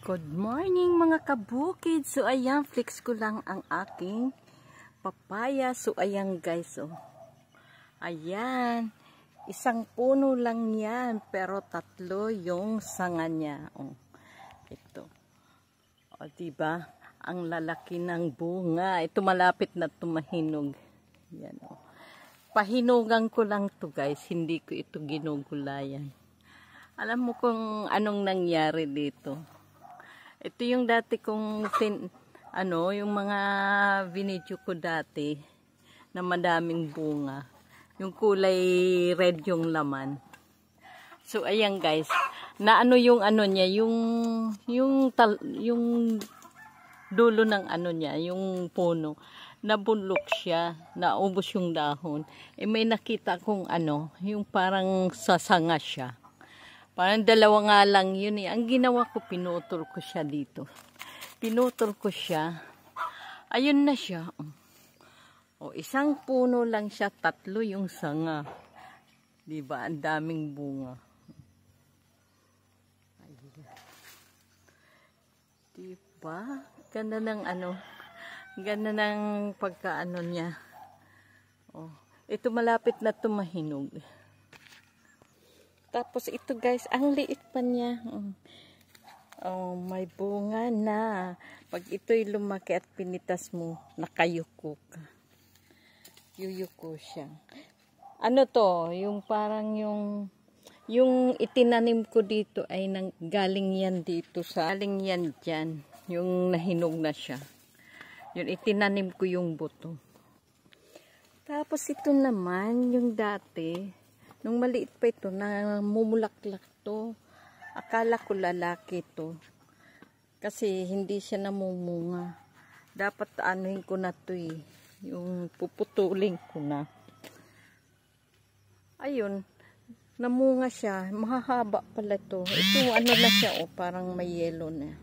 Good morning mga kabukid. So ayan, flex ko lang ang aking papaya. So ayan guys, oh. Ayan, isang puno lang yan, pero tatlo yung sanga niya. Oh. Ito. O diba? Ang lalaki ng bunga. Ito malapit na tumahinog. Yan oh. Pahinugan ko lang to guys, hindi ko ito ginugulayan. Alam mo kung anong nangyari dito? Ito yung dati kong yung mga vinidyo ko dati na madaming bunga. Yung kulay red yung laman. So ayan guys, na ano yung ano niya, yung dulo ng ano niya, yung puno. Nabulok siya, naubos yung dahon. May nakita kong yung parang sasanga siya. Parang dalawa nga lang yun eh. Ang ginawa ko, pinutol ko siya dito. Pinutol ko siya. Ayun na siya. O, isang puno lang siya, tatlo yung sanga. Diba? Ang daming bunga. Ayun. Diba? Ganda ng ganda ng pagkaano niya. O, ito malapit na tumahinog. Tapos ito guys, ang liit pa niya. Oh, may bunga na. Pag ito'y lumaki at pinitas mo, nakayuko ka. Yuyuko siya. Ano to? Yung parang yung itinanim ko dito ay galing yan dito sa, galing yan dyan. Yung nahinog na siya. Yun, itinanim ko yung buto. Tapos ito naman, yung dati, nung maliit pa ito, namumulaklak to. Akala ko lalaki to. Kasi hindi siya namumunga. Dapat anuhin ko na to eh. Yung puputulin ko na. Ayun. Namunga siya. Mahahaba pala to. Ito na siya oh. Parang may yellow na.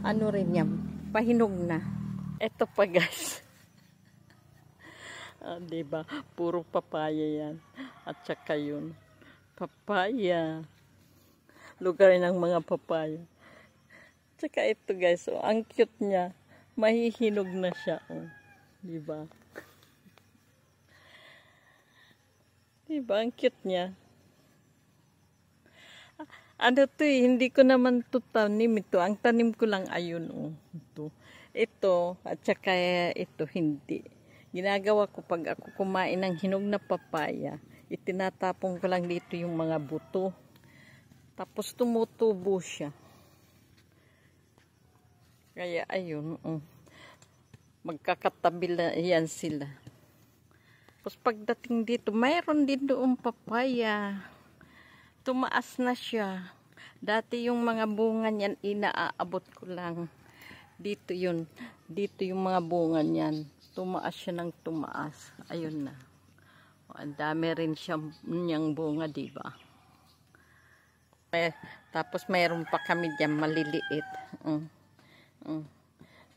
Ano rin yan. Pahinog na. Ito pa guys. Diba? Puro papaya yan. At saka yun. Papaya. Lugar ng mga papaya. Tsaka ito guys. Oh, ang cute niya. Mahihinog na siya. Oh. Diba? Diba? Ang cute niya. Ano to eh. Hindi ko naman to tanim ito. Ang tanim ko lang ayun. Oh. Ito. At saka ito hindi. Ginagawa ko pag ako kumain ng hinog na papaya, itinatapon ko lang dito yung mga buto. Tapos tumutubo siya. Kaya ayun, magkakatabi na yan sila. Tapos pagdating dito, mayroon din doon papaya. Tumaas na siya. Dati yung mga bunga niyan, inaaabot ko lang. Dito yun. Dito yung mga bunga niyan. Tumaas siya ng tumaas. Ayun na. O, ang dami rin niyang bunga, diba? Tapos mayroon pa kami dyan maliliit.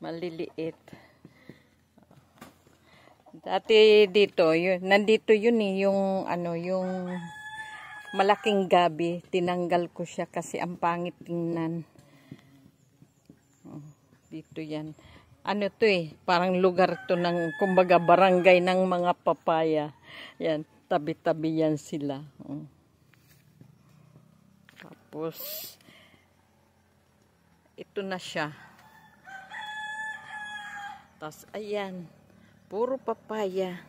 Maliliit. Dati dito, nandito yun eh, yung malaking gabi. Tinanggal ko siya kasi ang pangit tingnan. Dito yan. Ano to eh, parang lugar to ng, kumbaga barangay ng mga papaya. Yan, tabi-tabi yan sila. Tapos, ito na siya. Tapos, ayan, puro papaya.